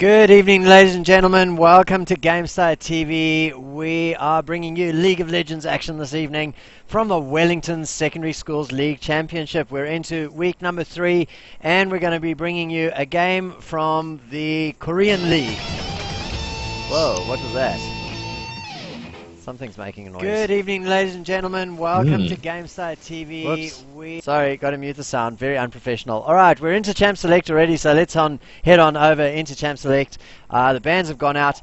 Good evening, ladies and gentlemen. Welcome to GameStar TV. We are bringing you League of Legends action this evening from the Wellington Secondary Schools League Championship. We're into week number 3, and we're going to be bringing you a game from the Korean League. Whoa, what was that? Something's making a noise. Good evening, ladies and gentlemen. Welcome to GameStar TV. Sorry, got to mute the sound. Very unprofessional. All right, we're into Champ Select already, so let's head on over into Champ Select. The bands have gone out.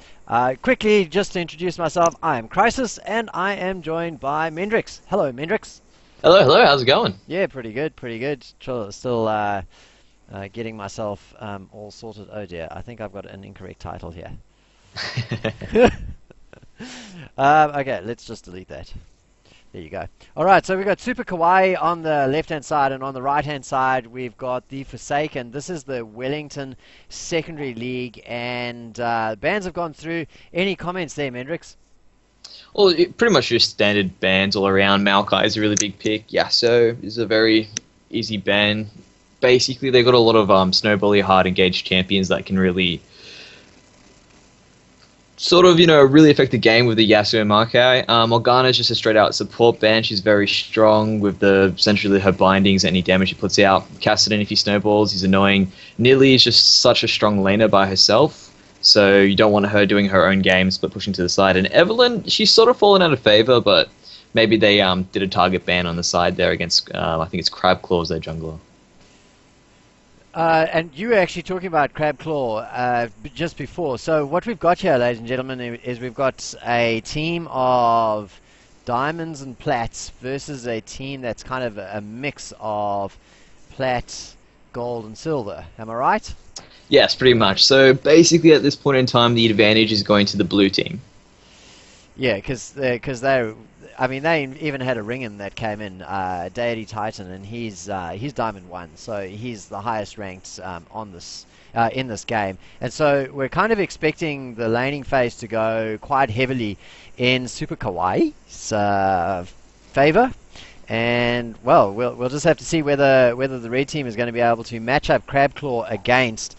Quickly, just to introduce myself, I am Crisis, and I am joined by Mendrix. Hello, Mendrix. Hello, hello. How's it going? Yeah, pretty good, pretty good. Still getting myself all sorted. Oh dear, I think I've got an incorrect title here. Okay, let's just delete that. There you go. Alright, so we've got Super Kawaii on the left-hand side, and on the right-hand side we've got the Forsaken. This is the Wellington Secondary League, and bands have gone through. Any comments there, Mendrix? Well, pretty much just standard bans all around. Maokai is a really big pick. Yasuo is a very easy ban. Basically, they've got a lot of snowbally hard engaged champions that can really really affect the game with the Yasuo and Maokai. Morgana is just a straight-out support ban. She's very strong with essentially her bindings, any damage she puts out. Kassadin, if he snowballs, he's annoying. Nilly is just such a strong laner by herself, so you don't want her doing her own games but pushing to the side. And Evelyn, she's sort of fallen out of favor, but maybe they did a target ban on the side there against, I think it's Crabclaw, their jungler. And you were actually talking about Crabclaw just before. So what we've got here, ladies and gentlemen, is we've got a team of diamonds and plats versus a team that's kind of a mix of plat, gold, and silver. Am I right? Yes, pretty much. So basically, at this point in time, the advantage is going to the blue team. Yeah, because they even had a ringin that came in, Deity Titan, and he's Diamond 1, so he's the highest ranked on this in this game. And so we're kind of expecting the laning phase to go quite heavily in Super Kawaii's favor. And well, we'll just have to see whether the red team is going to be able to match up Crabclaw against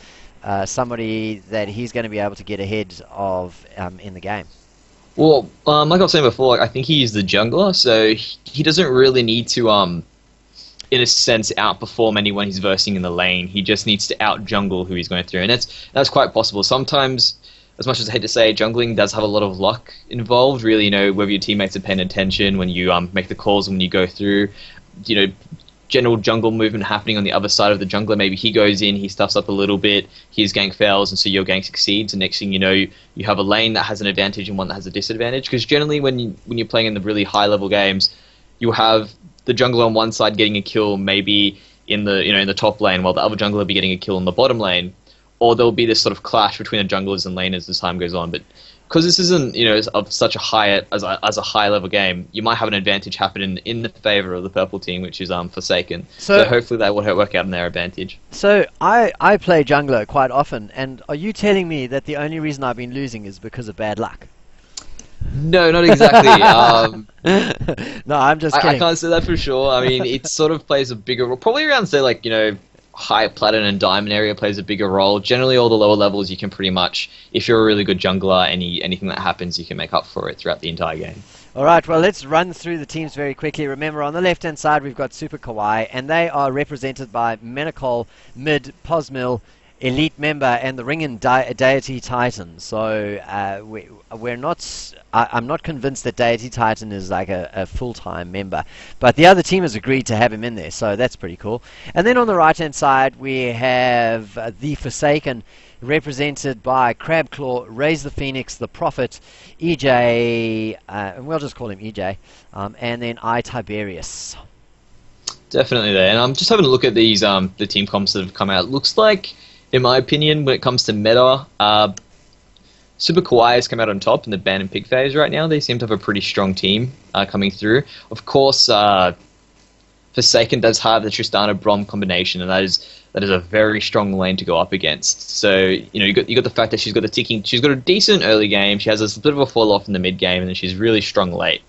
somebody that he's going to be able to get ahead of in the game. Well, like I was saying before, I think he's the jungler, so he doesn't really need to, in a sense, outperform anyone he's versing in the lane. He just needs to out-jungle who he's going through, and that's quite possible. Sometimes, as much as I hate to say, jungling does have a lot of luck involved, really, whether your teammates are paying attention when you make the calls and when you go through, general jungle movement happening on the other side of the jungler. Maybe he goes in, he stuffs up a little bit, his gank fails, and so your gank succeeds, and next thing you know, you have a lane that has an advantage and one that has a disadvantage, because generally when you're playing in the really high level games, you have the jungler on one side getting a kill maybe in the in the top lane, while the other jungler will be getting a kill in the bottom lane, or there'll be this sort of clash between the junglers and laners as time goes on. But because this isn't of such a high as a high level game, you might have an advantage happening in the favor of the purple team, which is Forsaken. So hopefully that will work out in their advantage. So I play jungler quite often, and are you telling me that the only reason I've been losing is because of bad luck? No, not exactly. No, I'm just kidding. I can't say that for sure. I mean, it sort of plays a bigger role, probably around say high platinum and diamond area plays a bigger role. Generally, all the lower levels you can pretty much, if you're a really good jungler, anything that happens, you can make up for it throughout the entire game. Alright, well, let's run through the teams very quickly. Remember, on the left-hand side, we've got Super Kawaii, and they are represented by Menacol, Mid, Posmil, Elite Member, and the Ringin Deity Titan. So, I'm not convinced that Deity Titan is like a full-time member, but the other team has agreed to have him in there, so that's pretty cool. And then on the right-hand side, we have the Forsaken, represented by Crabclaw, Raise the Phoenix, the Prophet, EJ, and we'll just call him EJ, and then Tiberius. Definitely there. And I'm just having a look at these the team comps that have come out. It looks like, in my opinion, when it comes to meta, Super Kawaii has come out on top in the ban and pick phase right now. They seem to have a pretty strong team coming through. Of course, Forsaken does have the Tristana-Brom combination, and that is a very strong lane to go up against. So you got the fact that she's got a decent early game. She has a bit of a fall off in the mid game, and then she's really strong late.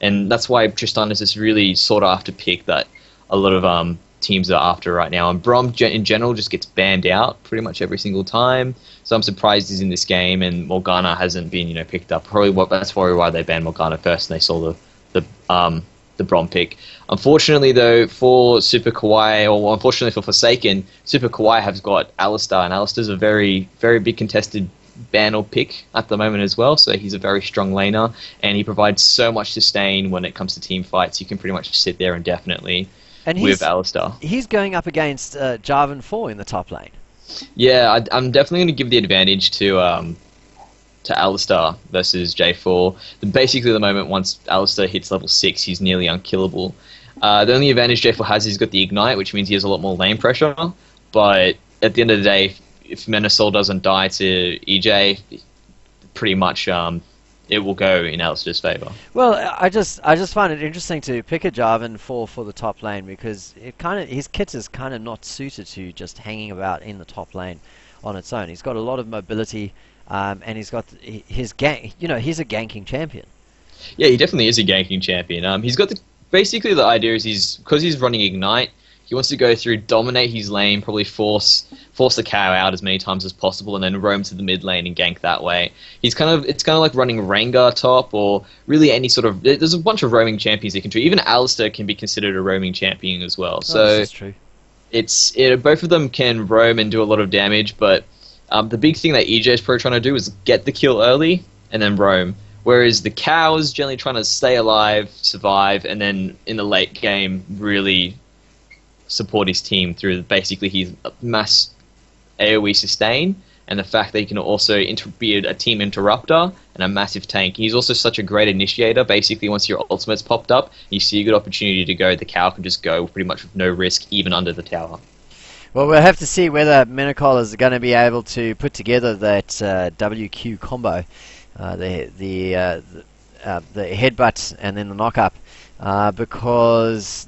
And that's why Tristana is this really sought after pick that a lot of teams are after right now. And Brom in general just gets banned out pretty much every single time. So I'm surprised he's in this game, and Morgana hasn't been picked up. That's probably why they banned Morgana first, and they saw the Brom pick. Unfortunately, though, for Super Kawaii, or unfortunately for Forsaken, Super Kawaii has got Alistar, and Alistar's a very, very big contested ban or pick at the moment as well, so he's a very strong laner, and he provides so much sustain when it comes to team fights. You can pretty much sit there indefinitely with Alistar. He's going up against Jarvan 4 in the top lane. Yeah, I'm definitely going to give the advantage to Alistar versus J4. Basically, the moment once Alistar hits level 6, he's nearly unkillable. The only advantage J4 has is he's got the Ignite, which means he has a lot more lane pressure, but at the end of the day, if Menasol doesn't die to EJ, pretty much it will go in Alistar's favour. Well, I just find it interesting to pick a Jarvan for the top lane, because his kit is kind of not suited to just hanging about in the top lane on its own. He's got a lot of mobility, and he's got his gang. He's a ganking champion. Yeah, he definitely is a ganking champion. He's got basically the idea is because he's running Ignite. He wants to go through, dominate his lane, probably force the cow out as many times as possible, and then roam to the mid lane and gank that way. It's kind of like running Rengar top, or really any sort of. There's a bunch of roaming champions you can do. Even Alistar can be considered a roaming champion as well. So this is true. Both of them can roam and do a lot of damage, but the big thing that EJ is probably trying to do is get the kill early and then roam. Whereas the cow is generally trying to stay alive, survive, and then in the late game really support his team through basically his mass AoE sustain, and the fact that he can also be a team interrupter and a massive tank. He's also such a great initiator. Basically, once your ultimate's popped up, you see a good opportunity to go, the cow can just go pretty much with no risk, even under the tower. Well, we'll have to see whether Menacol is going to be able to put together that WQ combo, the headbutt and then the knock up, because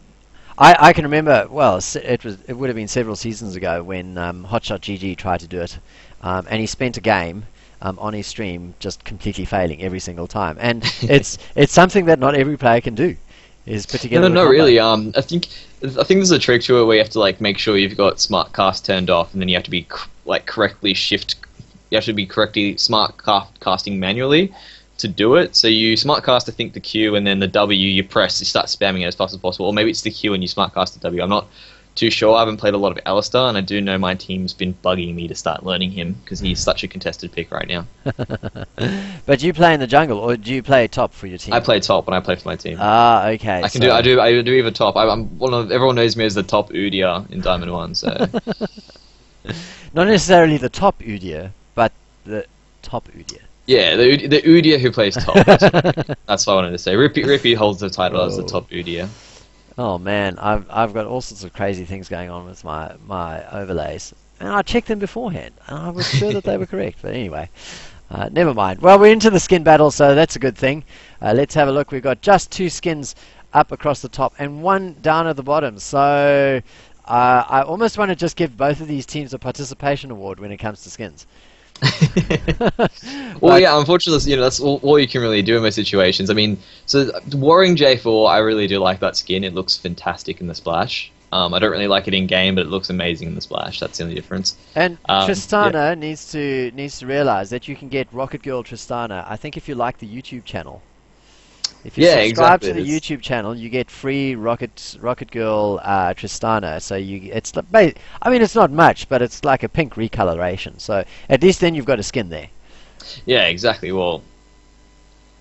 I can remember, well, it would have been several seasons ago when Hotshot GG tried to do it, and he spent a game on his stream just completely failing every single time. And it's something that not every player can do, is put together. No, really. I think there's a trick to it where you have to make sure you've got smart cast turned off, and then you have to be correctly shift. You have to be correctly smart casting manually to do it. So you smart cast, I think, the Q, and then the W you press to start spamming it as fast as possible. Or maybe it's the Q and you smart cast the W. I'm not too sure. I haven't played a lot of Alistar, and I do know my team's been bugging me to start learning him because he's such a contested pick right now. But do you play in the jungle, or do you play top for your team? I play top when I play for my team. Ah, okay. I do even top. Everyone knows me as the top Udyr in Diamond 1, so not necessarily the top Udyr, but the top Udyr. Yeah, the Udyr who plays top. That's what I wanted to say. Rippy holds the title as the top Udyr. Oh man, I've got all sorts of crazy things going on with my overlays, and I checked them beforehand, and I was sure that they were correct. But anyway, never mind. Well, we're into the skin battle, so that's a good thing. Let's have a look. We've got just 2 skins up across the top and 1 down at the bottom. So I almost want to just give both of these teams a participation award when it comes to skins. Well, yeah, unfortunately, that's all you can really do in most situations. I mean, so Warring J4, I really do like that skin. It looks fantastic in the splash. I don't really like it in game, but it looks amazing in the splash. That's the only difference. And Tristana needs to realize that you can get Rocket Girl Tristana. I think if you like the YouTube channel. If you subscribe to the YouTube channel, you get free Rocket Girl Tristana. So it's not much, but it's like a pink recoloration. So at least then you've got a skin there. Yeah, exactly. Well,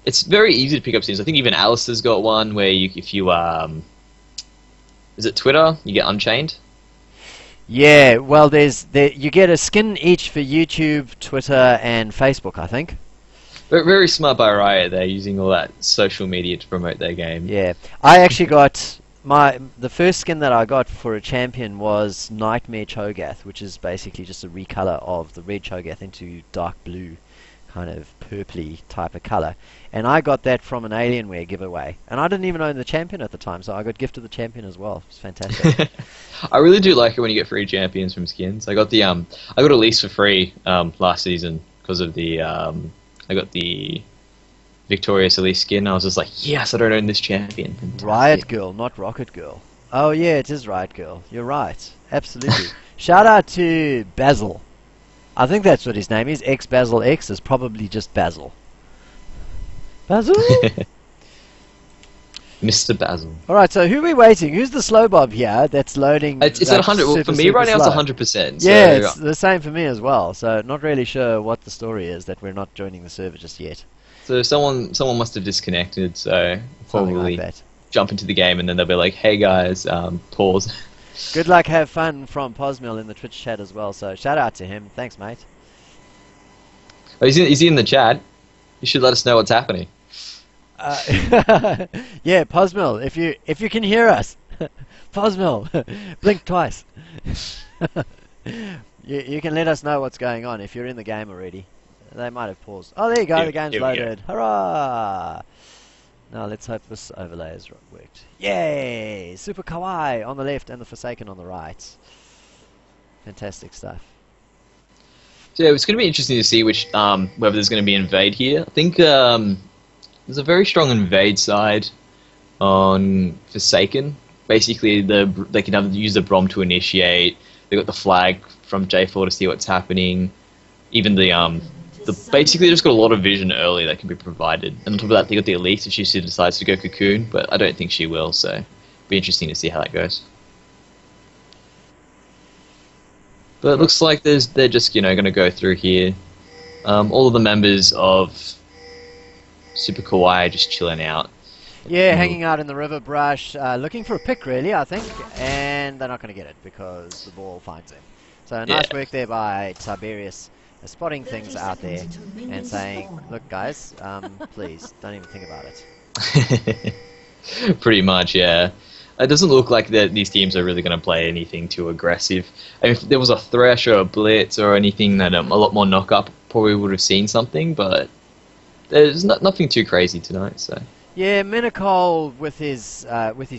it's very easy to pick up skins. I think even Alistair's got one where if you is it Twitter? You get Unchained. Yeah, well, you get a skin each for YouTube, Twitter, and Facebook, I think. Very smart by Riot. They're using all that social media to promote their game. Yeah, I actually got the first skin that I got for a champion was Nightmare Cho'Gath, which is basically just a recolor of the red Cho'Gath into dark blue, kind of purpley type of color. And I got that from an Alienware giveaway, and I didn't even own the champion at the time, so I got gifted the champion as well. It's fantastic. I really do like it when you get free champions from skins. I got Elise for free last season because of the I got the Victorious Elise skin. I was just like, yes, I don't own this champion. Fantastic. Riot Girl, not Rocket Girl. Oh yeah, it is right, girl. You're right. Absolutely. Shout out to Basil. I think that's what his name is. X Basil X is probably just Basil. Basil? Mr. Basil. Alright, so who are we waiting? Who's the slow bob here that's loading? It's at like, 100. Well, super, for me super right now, it's slow? 100%. Yeah, So it's the same for me as well. So not really sure what the story is that we're not joining the server just yet. so someone must have disconnected. So Something like probably that. jump into the game and then they'll be like, "Hey guys, pause." Good luck, have fun from Posmill in the Twitch chat as well. So shout out to him. Thanks, mate. Oh, is he in the chat? You should let us know what's happening. Yeah, Posmill, if you can hear us, Posmill, blink twice. You can let us know what's going on if you're in the game already. They might have paused. Oh, there you go. The game's Here we go. loaded. Hurrah! Now let's hope this overlay has worked. Yay! Super Kawaii on the left and the Forsaken on the right. Fantastic stuff. So yeah, it's going to be interesting to see which whether there's going to be invade here. I think there's a very strong invade side on Forsaken. Basically, they can either use the Brom to initiate. They got the flag from J4 to see what's happening. Even the basically they just got a lot of vision early that can be provided. And on top of that, they got the elite if she decides to go Cocoon, but I don't think she will. So it'll be interesting to see how that goes. But it looks like they're just going to go through here. All of the members of Super Kawaii are just chilling out. Yeah, hanging out in the river brush, looking for a pick really, I think, and they're not going to get it because the ball finds them. So nice work there by Tiberius, spotting things out there and saying, look guys, please, don't even think about it. Pretty much, yeah. It doesn't look like that these teams are really going to play anything too aggressive. If there was a Thresh or a Blitz or anything that a lot more knock-up, probably would have seen something, but there's nothing too crazy tonight, so... Yeah, Menacol with his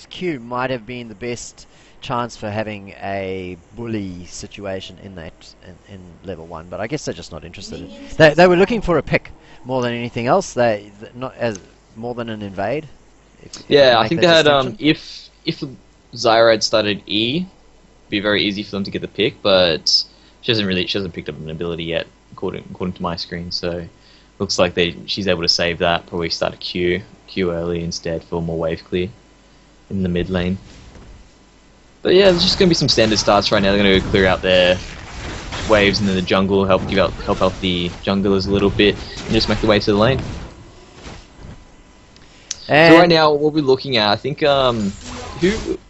Q might have been the best chance for having a bully situation in that in level 1, but I guess they're just not interested. They were looking for a pick more than anything else. They not as more than an invade. Yeah, I think they had if Zyra had started E, it'd be very easy for them to get the pick, but she hasn't picked up an ability yet according to my screen. So looks like she's able to save that. Probably start a Q early instead for more wave clear in the mid lane. But yeah, there's just going to be some standard starts right now. They're going to clear out their waves and then the jungle, help out the junglers a little bit, and just make the way to the lane. And so right now, what we're looking at, I think,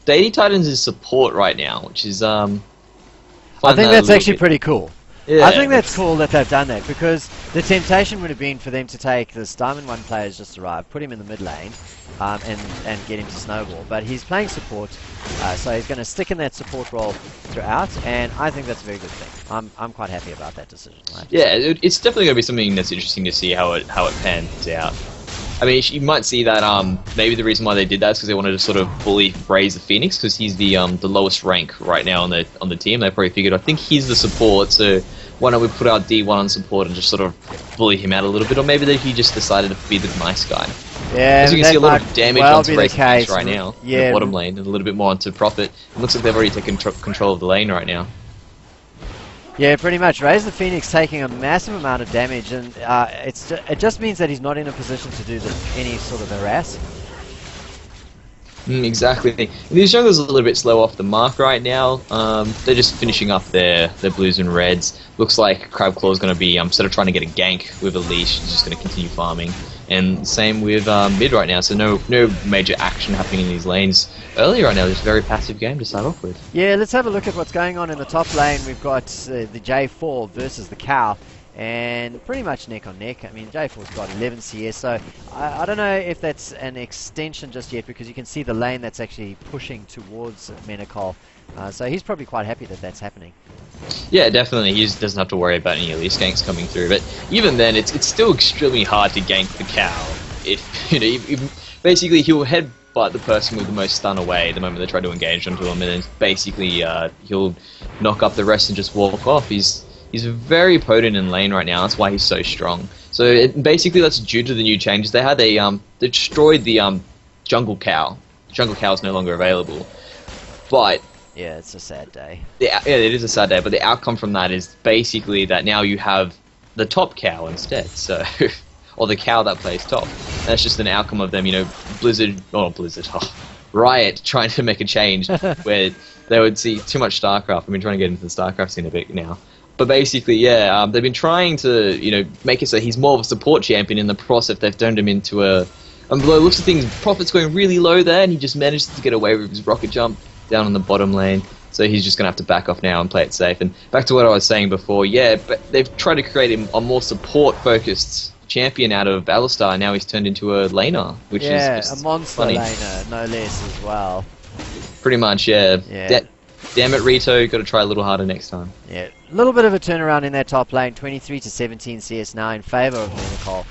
Deity Titans is support right now, which is I think that's actually pretty cool. Yeah, I think that's cool that they've done that, because the temptation would have been for them to take this Diamond 1 player who's just arrived, put him in the mid lane, and get him to snowball. But he's playing support, so he's going to stick in that support role throughout, and I think that's a very good thing. I'm quite happy about that decision. Right? Yeah, it's definitely going to be something that's interesting to see how it pans out. I mean, you might see that maybe the reason why they did that is because they wanted to sort of bully Raze the Phoenix, because he's the lowest rank right now on the team. They probably figured, I think he's the support, so why don't we put our D1 on support and just sort of bully him out a little bit, or maybe that he just decided to be the nice guy. Yeah, as you can see, a lot of damage onto Raze the Phoenix right now in the bottom lane, and a little bit more onto Prophet. It looks like they've already taken control of the lane right now. Yeah, pretty much. Raze the Phoenix taking a massive amount of damage, and it just means that he's not in a position to do any sort of harass. Exactly. These junglers are a little bit slow off the mark right now. They're just finishing up their blues and reds. Looks like Crabclaw is going to be instead of trying to get a gank with a leash, he's just going to continue farming. And same with mid right now. So no major action happening in these lanes early right now. Just a very passive game to start off with. Yeah, let's have a look at what's going on in the top lane. We've got the J4 versus the Cow. And pretty much neck on neck. I mean, J4's got 11 CS, so I don't know if that's an extension just yet, because you can see the lane that's actually pushing towards Menacol. So he's probably quite happy that that's happening. Yeah, definitely. He doesn't have to worry about any elite ganks coming through. But even then, it's still extremely hard to gank the Cow. Basically he'll headbutt the person with the most stun away the moment they try to engage onto him, and then basically he'll knock up the rest and just walk off. He's very potent in lane right now. That's why he's so strong. So basically, that's due to the new changes they had. They destroyed the jungle cow. The jungle cow is no longer available. But Yeah, it's a sad day. yeah, it is a sad day. But the outcome from that is basically that now you have the top cow instead. So, or the cow that plays top. That's just an outcome of them, Riot trying to make a change where they would see too much StarCraft. I've been trying to get into the StarCraft scene a bit now. But basically, yeah, they've been trying to, make it so he's more of a support champion. In the process, they've turned him into a... And below looks at things, Prophet's going really low there, and he just manages to get away with his rocket jump down on the bottom lane. So he's just going to have to back off now and play it safe. And back to what I was saying before, yeah, but they've tried to create a more support-focused champion out of Alistar. Now he's turned into a laner, which is just a monster funny. laner, no less as well. Pretty much, yeah. Yeah. Damn it, Rito, got to try a little harder next time. Yeah, a little bit of a turnaround in that top lane, 23-17 CS now in favour of Monaco.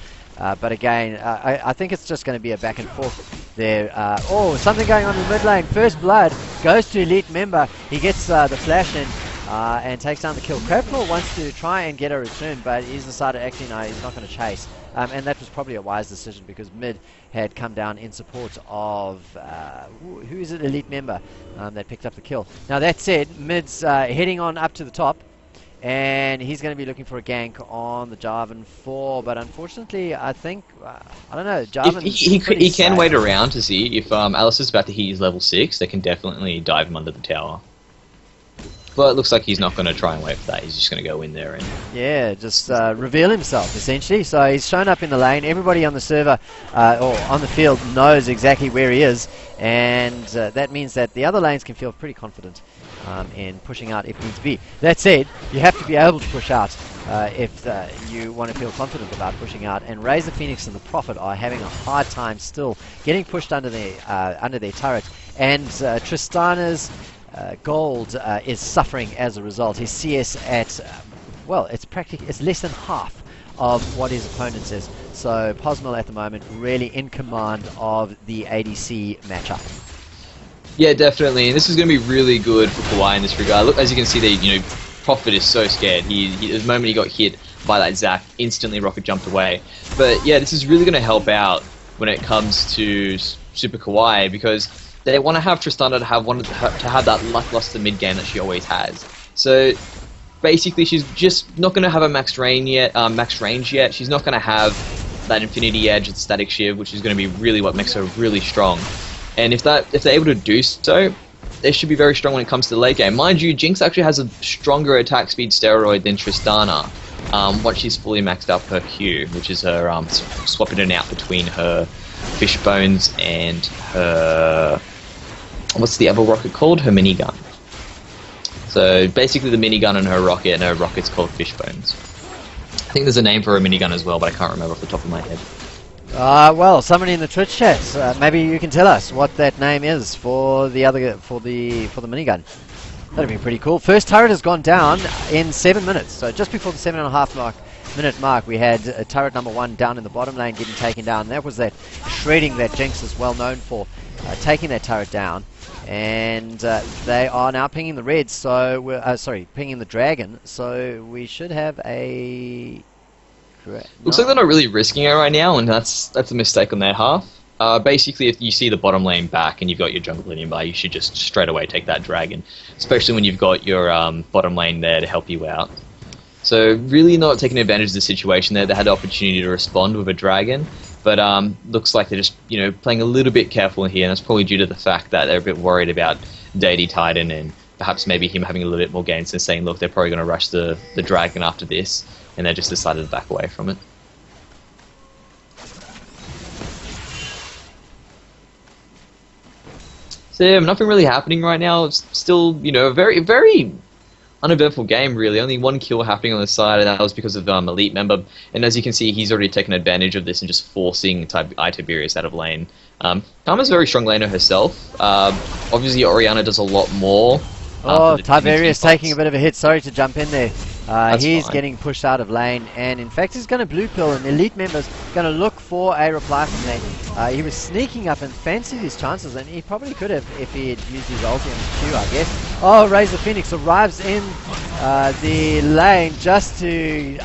But again, I think it's just going to be a back and forth there. Something going on in the mid lane. First blood goes to Elite Member. He gets the flash in and takes down the kill. Crapnell wants to try and get a return, but he's decided actually no, he's not going to chase. And that was probably a wise decision because mid had come down in support of who is it? Elite Member that picked up the kill. Now that said, mid's heading on up to the top. And he's going to be looking for a gank on the Jarvan 4, but unfortunately, I think, I don't know, Jarvan... He can wait around to see if Alice is about to hit his level 6, they can definitely dive him under the tower. But it looks like he's not going to try and wait for that, he's just going to go in there and... Yeah, just reveal himself, essentially. So he's shown up in the lane, everybody on the server, or on the field, knows exactly where he is, and that means that the other lanes can feel pretty confident in pushing out if needs be. That said, you have to be able to push out if you want to feel confident about pushing out. And Razor Phoenix and the Prophet are having a hard time still getting pushed under their turret. And Tristana's gold is suffering as a result. His CS at it's less than half of what his opponent is. So Posmel at the moment really in command of the ADC matchup. Yeah, definitely, and this is going to be really good for Kawaii in this regard. Look, as you can see there, Prophet is so scared. He the moment he got hit by that Zap, instantly rocket jumped away. But yeah, this is really going to help out when it comes to Super Kawaii because they want to have Tristana to have that lackluster mid game that she always has. So basically, she's just not going to have a max range yet. She's not going to have that Infinity Edge and Static Shiv, which is going to be really what makes her really strong. And if they're able to do so, they should be very strong when it comes to the late game. Mind you, Jinx actually has a stronger attack speed steroid than Tristana. Once she's fully maxed up her Q, which is her swapping it out between her Fishbones and her... What's the other rocket called? Her minigun. So basically the minigun and her rocket's called Fishbones. I think there's a name for her minigun as well, but I can't remember off the top of my head. Well, somebody in the Twitch chat, maybe you can tell us what that name is for the minigun. That'd be pretty cool. First turret has gone down in 7 minutes, so just before the 7.5 minute mark, we had turret number 1 down in the bottom lane getting taken down. That was that shredding that Jinx is well known for, taking that turret down. And they are now pinging the reds, so pinging the dragon. So we should have a. Looks like they're not really risking it right now, and that's a mistake on their half. Basically, if you see the bottom lane back and you've got your jungle nearby, you should just straight away take that dragon, especially when you've got your bottom lane there to help you out. So really not taking advantage of the situation there. They had the opportunity to respond with a dragon, but looks like they're just playing a little bit careful here, and that's probably due to the fact that they're a bit worried about Deity Titan and perhaps maybe him having a little bit more gains and saying, look, they're probably going to rush the dragon after this. And they just decided to back away from it. So yeah, nothing really happening right now. It's still, a very, very uneventful game, really. Only one kill happening on the side, and that was because of Elite Member. And as you can see, he's already taken advantage of this and just forcing Tiberius out of lane. Karma's a very strong laner herself. Obviously, Orianna does a lot more. Tiberius taking a bit of a hit. Sorry to jump in there. He's fine. getting pushed out of lane, and in fact he's going to blue pill, and Elite Member's going to look for a reply from lane. He was sneaking up and fancied his chances, and he probably could have if he had used his ulti on his Q, I guess. Oh, Razor Phoenix arrives in the lane just to,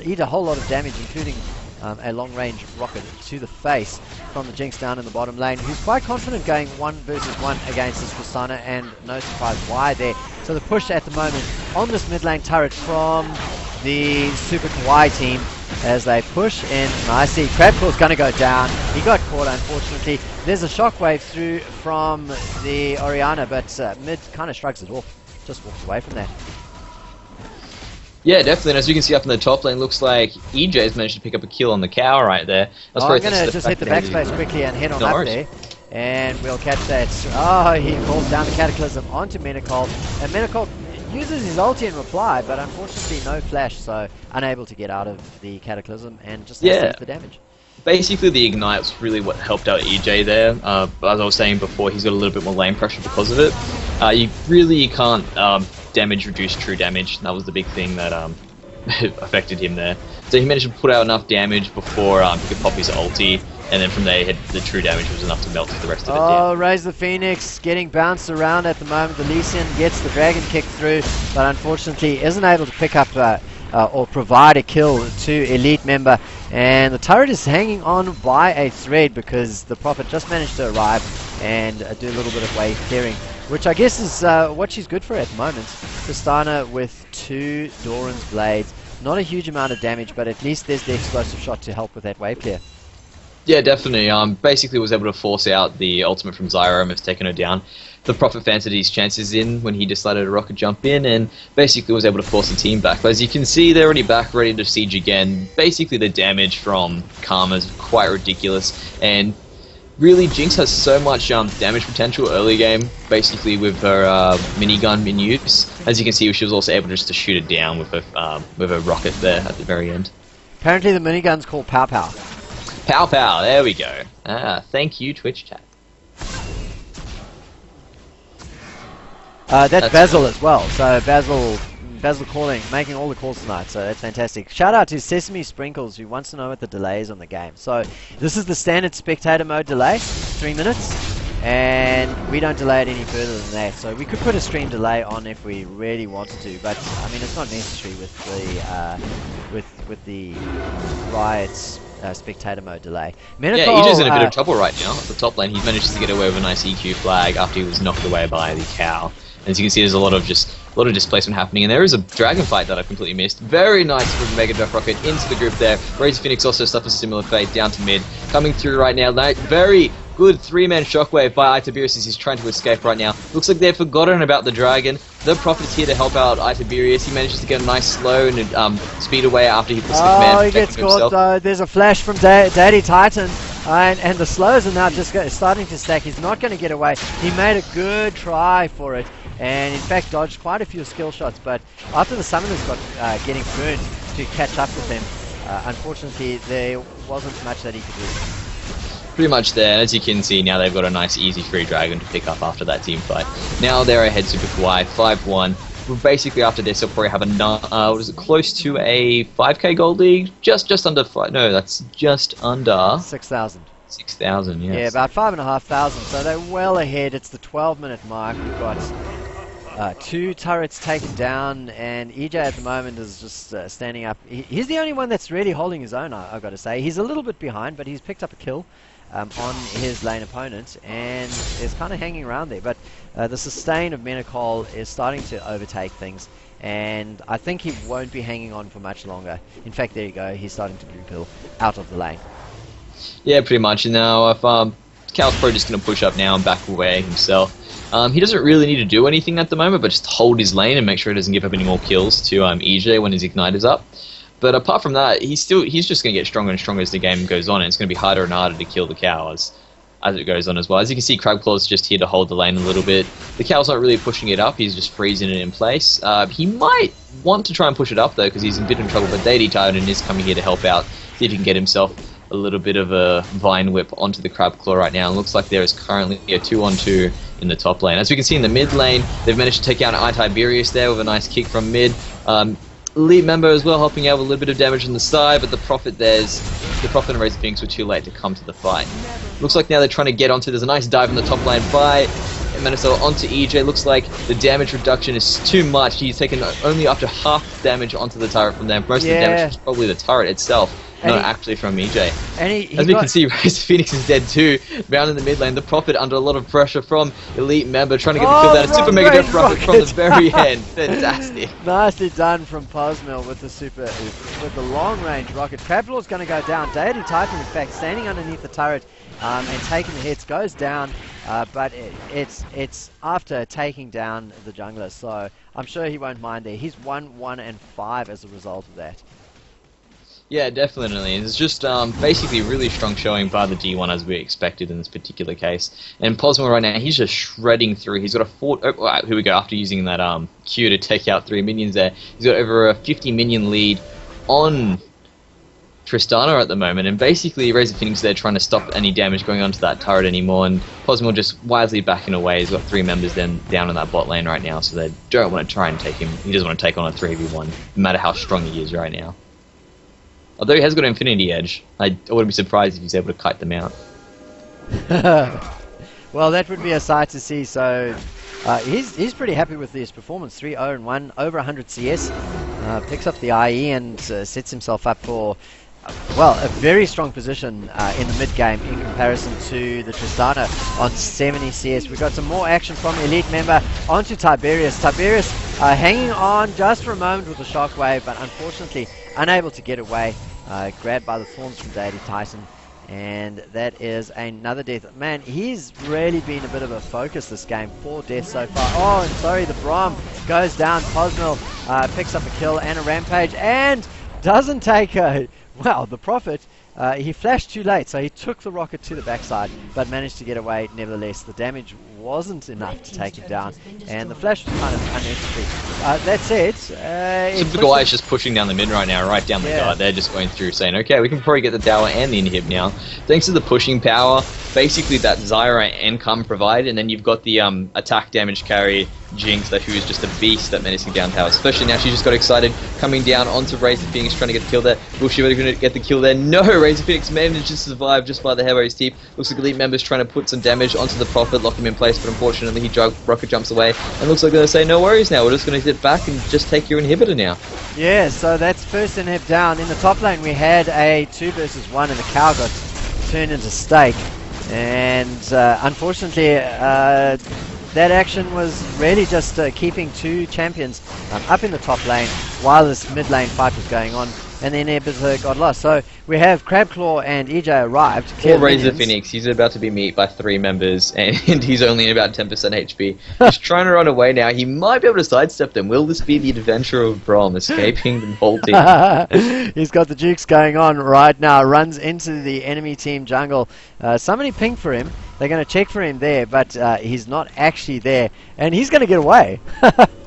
eat a whole lot of damage, including a long-range rocket to the face from the Jinx down in the bottom lane, who's quite confident going 1 versus 1 against this Tristana, and no surprise why there. So the push at the moment on this mid lane turret from the Super Kawaii team as they push in nicely. Crabclaw's going to go down. He got caught, unfortunately. There's a shockwave through from the Orianna, but mid kind of shrugs it off. Just walks away from that. Yeah, definitely. And as you can see up in the top lane, looks like EJ's managed to pick up a kill on the cow right there. I'm going to just hit the backspace quickly and head on up there. And we'll catch that. Oh, he calls down the Cataclysm onto Menacol. And Menacol uses his ulti in reply, but unfortunately no flash, so unable to get out of the Cataclysm and just has the damage. Basically, the Ignite's really what helped out EJ there. As I was saying before, he's got a little bit more lane pressure because of it. You really can't damage reduce true damage. That was the big thing that affected him there. So he managed to put out enough damage before he could pop his ulti, and then from there the true damage was enough to melt the rest of it down. Oh, Raise the Phoenix getting bounced around at the moment. The Lee Sin gets the dragon kick through, but unfortunately isn't able to pick up or provide a kill to Elite member. And the turret is hanging on by a thread because the Prophet just managed to arrive and do a little bit of wave clearing, which I guess is what she's good for at the moment. Tristana with 2 Doran's blades. Not a huge amount of damage, but at least there's the explosive shot to help with that wave clear. Yeah, definitely. Basically was able to force out the ultimate from Zyra and has taken her down. The Prophet fancied his chances in when he decided to rocket jump in and basically was able to force the team back. But as you can see, they're already back, ready to siege again. Basically, the damage from Karma is quite ridiculous. And really, Jinx has so much damage potential early game, basically with her minigun in use. As you can see, she was also able just to shoot it down with a rocket there at the very end. Apparently the minigun's called Pow Pow. Pow Pow, there we go. Thank you, Twitch chat. That's Basil as well. So Basil calling, making all the calls tonight, so that's fantastic. Shout out to Sesame Sprinkles, who wants to know what the delay is on the game. So this is the standard spectator mode delay, 3 minutes, and we don't delay it any further than that. So we could put a stream delay on if we really wanted to, but I mean it's not necessary with the Riot's spectator mode delay. Yeah, EJ's in a bit of trouble right now at the top lane. He managed to get away with a nice EQ flag after he was knocked away by the cow. As you can see, there's a lot of displacement happening, and there is a dragon fight that I completely missed. Very nice from Mega Death Rocket into the group there. Raise Phoenix also suffers a similar fate down to mid. Coming through right now, very good 3-man shockwave by Tiberius as he's trying to escape right now. Looks like they've forgotten about the dragon. The Prophet is here to help out Tiberius. He manages to get a nice slow and speed away after he puts the command. He gets caught though. There's a flash from Daddy Titan. And the slows are now just starting to stack. He's not going to get away. He made a good try for it, and in fact dodged quite a few skill shots, but after the summoners got getting burned to catch up with him, unfortunately there wasn't much that he could do. Pretty much there, and as you can see now they've got a nice easy free dragon to pick up after that team fight. Now they're ahead Super Kawaii 5-1. Basically after this they'll probably have close to a 5k gold league? Just under 5, no, that's just under 6,000. 6,000, yes. Yeah, about 5,500, so they're well ahead. It's the 12-minute mark. We've got 2 turrets taken down, and EJ at the moment is just standing up. He's the only one that's really holding his own, I've got to say. He's a little bit behind, but he's picked up a kill on his lane opponent, and is kind of hanging around there. But the sustain of Menacol is starting to overtake things, and I think he won't be hanging on for much longer. In fact, there you go, he's starting to blue pill out of the lane. Yeah, pretty much. And now if Cal's probably just going to push up now and back away himself. He doesn't really need to do anything at the moment, but just hold his lane and make sure he doesn't give up any more kills to EJ when his Ignite is up. But apart from that, he's just going to get stronger and stronger as the game goes on, and it's going to be harder and harder to kill the cow as it goes on as well. As you can see, Crabclaw's just here to hold the lane a little bit. The cow's not really pushing it up, he's just freezing it in place. He might want to try and push it up though, because he's a bit in trouble, but Deity Titan is coming here to help out, see if he can get himself a little bit of a Vine Whip onto the Crabclaw right now. It looks like there is currently a 2-on-2 in the top lane. As we can see in the mid lane, they've managed to take out Tiberius there with a nice kick from mid. Elite member as well, helping out with a little bit of damage on the side, but the Prophet and Raise the Phoenix were too late to come to the fight. Looks like now they're trying to get onto, there's a nice dive in the top lane by Minnesota onto EJ. Looks like the damage reduction is too much. He's taken only up to half damage onto the turret from them. Most of the damage is probably the turret itself, not actually from EJ. And as we can see, Razor Phoenix is dead too. Down in the mid lane, the Prophet under a lot of pressure from Elite Member, trying to get the kill down. A Super Mega Death Rocket from the very end. Fantastic. Nicely done from Posmil with the long range rocket. Crabclaw's going to go down. Deity Titan, in fact, standing underneath the turret and taking the hits, goes down. But it's after taking down the jungler, so I'm sure he won't mind there. He's 1-1-5 as a result of that. Yeah, definitely. It's just basically really strong showing by the G1 as we expected in this particular case. And Posmo right now, he's just shredding through. He's got a here we go, after using that Q to take out 3 minions there. He's got over a 50 minion lead on Tristana at the moment, and basically Razor Phoenix there trying to stop any damage going onto that turret anymore, and Posmo just wisely backing away. He's got 3 members then down in that bot lane right now, so they don't want to try and take him. He doesn't want to take on a 3v1, no matter how strong he is right now. Although he has got an Infinity Edge, I wouldn't be surprised if he's able to kite them out. Well, that would be a sight to see. So he's pretty happy with this performance. 3-0-1, over 100 CS. Picks up the IE and sets himself up for, well, a very strong position in the mid game in comparison to the Tristana on 70 CS. We've got some more action from Elite Member onto Tiberius. Tiberius hanging on just for a moment with the shockwave, but unfortunately unable to get away. Grabbed by the thorns from Deity Titan, and that is another death. Man, he's really been a bit of a focus this game. 4 deaths so far. Oh, and sorry, the Braum goes down. Posmil picks up a kill and a rampage, and doesn't take a... Well, the Prophet, he flashed too late, so he took the rocket to the backside, but managed to get away nevertheless. The damage wasn't enough to take him down, and the flash was kind of unnecessary. That said, Kawaii is just pushing down the mid right now, right down the guard. They're just going through saying, okay, we can probably get the tower and the inhib now. Thanks to the pushing power, basically that Zyra and Cum provide, and then you've got the attack damage carry Jinx, who is just a beast at menacing down tower. Especially now, she just got excited, coming down onto Razor Phoenix, trying to get the kill there. Will she really get the kill there? No! Razor Phoenix managed to survive just by the hair of his teeth. Looks like Elite Member's trying to put some damage onto the Prophet, lock him in place, but unfortunately he rocket jumps away, and looks like they're going to say, no worries now, we're just going to sit back and just take your inhibitor now. Yeah, so that's first inhib down. In the top lane we had a 2 versus 1, and the cow got turned into steak, and unfortunately that action was really just keeping 2 champions up in the top lane while this mid lane fight was going on, and then inhibitor got lost. So we have Crabclaw and EJ arrived. Poor Razor Phoenix, he's about to be meet by 3 members, and he's only in about 10% HP. He's trying to run away now. He might be able to sidestep them. Will this be the adventure of Braum, escaping the whole team? He's got the jukes going on right now. Runs into the enemy team jungle. Somebody pinged for him. They're going to check for him there, but he's not actually there, and he's going to get away.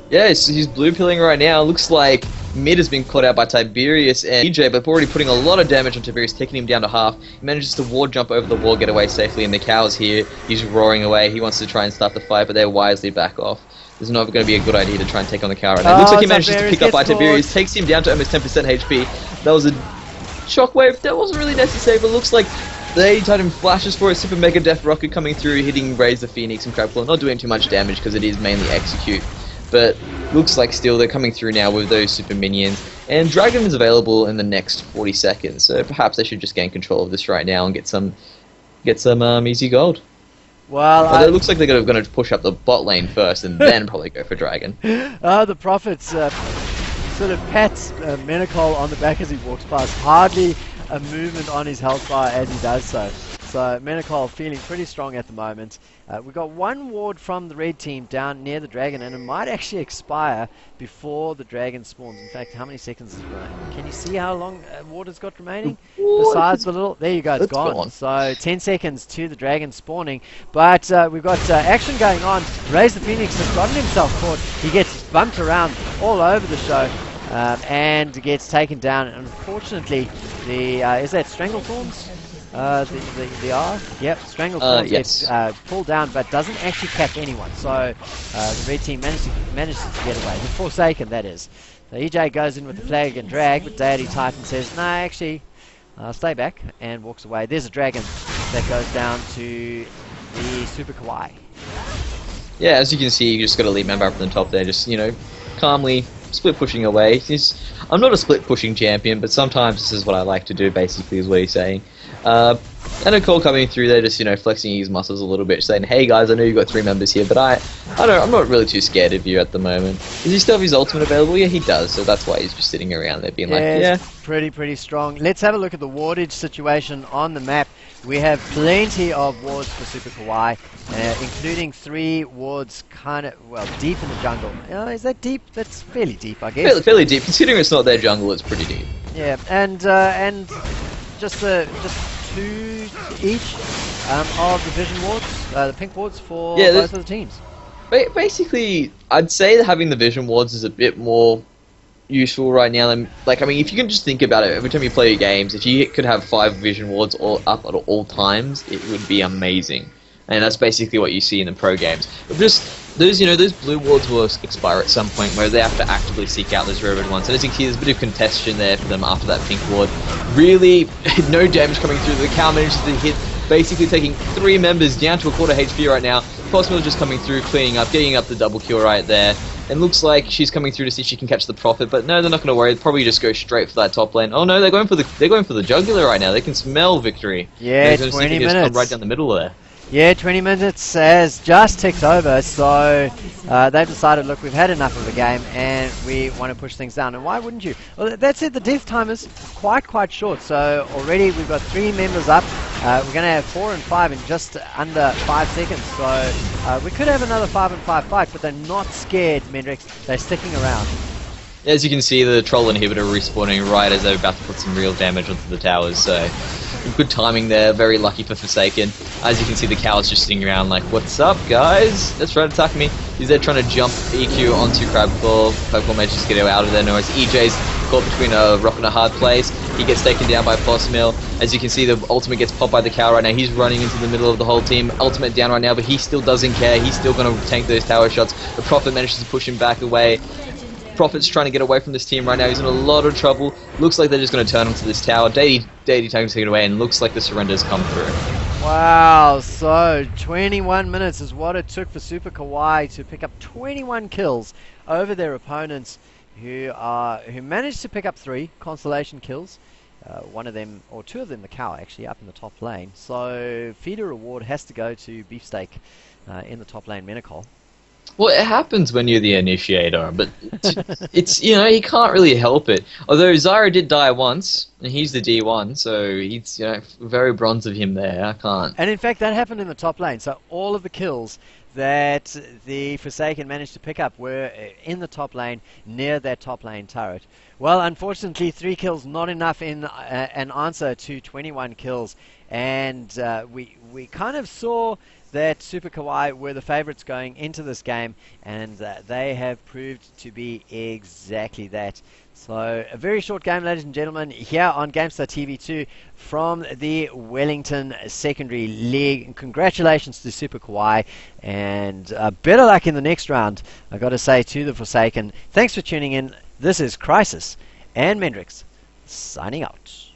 Yeah, he's blue pilling right now. Looks like mid has been caught out by Tiberius and EJ, but already putting a lot of damage on Tiberius, taking him down to half. He manages to ward jump over the wall, get away safely, and the cow's here. He's roaring away. He wants to try and start the fight, but they wisely back off. This is not going to be a good idea to try and take on the cow right now. Looks like he manages to pick up by Tiberius, takes him down to almost 10% HP. That was a shockwave. That wasn't really necessary, but looks like the Titan flashes for a Super Mega Death Rocket coming through, hitting Razor Phoenix and Crabclaw. Not doing too much damage because it is mainly execute. But looks like still they're coming through now with those super minions, and Dragon is available in the next 40 seconds, so perhaps they should just gain control of this right now and get some easy gold. Well, it looks like they're going to push up the bot lane first and then probably go for Dragon. The Prophet's sort of pats Menacol on the back as he walks past. Hardly a movement on his health bar as he does so. So Menacol feeling pretty strong at the moment. We've got 1 ward from the red team down near the dragon, and it might actually expire before the dragon spawns. In fact, how many seconds is it remaining? Can you see how long ward it's got remaining? Besides the little... There you go, it's gone. So 10 seconds to the dragon spawning. But we've got action going on. Razor Phoenix has gotten himself caught. He gets bumped around all over the show. And gets taken down. Unfortunately, the is that Stranglethorns? The R? Yep, Stranglethorns gets pulled down, but doesn't actually catch anyone. So the red team manages to get away. The Forsaken, that is. So EJ goes in with the flag and drag, but Deity Titan says, no, actually, stay back, and walks away. There's a dragon that goes down to the Super Kawaii. Yeah, as you can see, you just got a lead member up from the top there, just, calmly split pushing away. I'm not a split pushing champion, but sometimes this is what I like to do, basically, is what he's saying. Uh, and a call coming through there, just, flexing his muscles a little bit, saying, hey guys, I know you've got 3 members here, but I'm not really too scared of you at the moment. Does he still have his ultimate available? Yeah, he does, so that's why he's just sitting around there being like, yeah. Pretty strong. Let's have a look at the wardage situation on the map. We have plenty of wards for Super Kawaii, including 3 wards deep in the jungle. Is that deep? That's fairly deep, I guess. Fairly deep. Considering it's not their jungle, it's pretty deep. Yeah, and just 2 each of the vision wards, the pink wards for both of the teams. Basically, I'd say that having the vision wards is a bit more useful right now. And if you can just think about it, every time you play your games, if you could have 5 vision wards all up at all times, it would be amazing. And that's basically what you see in the pro games. But just those blue wards will expire at some point where they have to actively seek out those red ones. And as you can see, there's a bit of contention there for them after that pink ward. Really, no damage coming through. The cow manages to hit, basically taking 3 members down to a quarter HP right now. Cosmo just coming through, cleaning up, getting up the double kill right there. And looks like she's coming through to see if she can catch the Prophet, but no, they're not going to worry. They'll probably just go straight for that top lane. Oh no, they're going for the jugular right now. They can smell victory. Yeah, 20 minutes. Come right down the middle there. Yeah, 20 minutes has just ticked over, so they've decided, look, we've had enough of the game and we want to push things down. And why wouldn't you? Well, that's it, the death time is quite short, so already we've got 3 members up. We're going to have 4 and 5 in just under 5 seconds, so we could have another 5 and 5 fight, but they're not scared, Mendrix. They're sticking around. As you can see, the troll inhibitor respawning right as they're about to put some real damage onto the towers, so good timing there, very lucky for Forsaken. As you can see, the cow's just sitting around like, what's up, guys? That's right, attack me. He's there trying to jump EQ onto Crabclaw. Crabclaw manages to get out of there. No, as EJ's caught between a rock and a hard place. He gets taken down by Postmill. As you can see, the ultimate gets popped by the cow right now. He's running into the middle of the whole team. Ultimate down right now, but he still doesn't care. He's still going to tank those tower shots. The Prophet manages to push him back away. Prophet's trying to get away from this team right now. He's in a lot of trouble. Looks like they're just going to turn onto this tower. Deity takes it away, and looks like the surrenders come through. Wow, so 21 minutes is what it took for Super Kawaii to pick up 21 kills over their opponents, who managed to pick up 3 constellation kills. One of them, or 2 of them, the cow actually up in the top lane. So feeder reward has to go to Beefsteak in the top lane, Menacol. Well, it happens when you're the initiator, but it's he can't really help it. Although Zyra did die once, and he's the D1, so he's very bronze of him there. I can't. And in fact, that happened in the top lane. So all of the kills that the Forsaken managed to pick up were in the top lane, near that top lane turret. Well, unfortunately, 3 kills not enough in an answer to 21 kills, and we kind of saw that Super Kawaii were the favourites going into this game, and they have proved to be exactly that. So a very short game, ladies and gentlemen, here on GameStar TV2 from the Wellington Secondary League. And congratulations to Super Kawaii, and better luck in the next round, I got to say, to the Forsaken. Thanks for tuning in. This is Crisis and Mendrix signing out.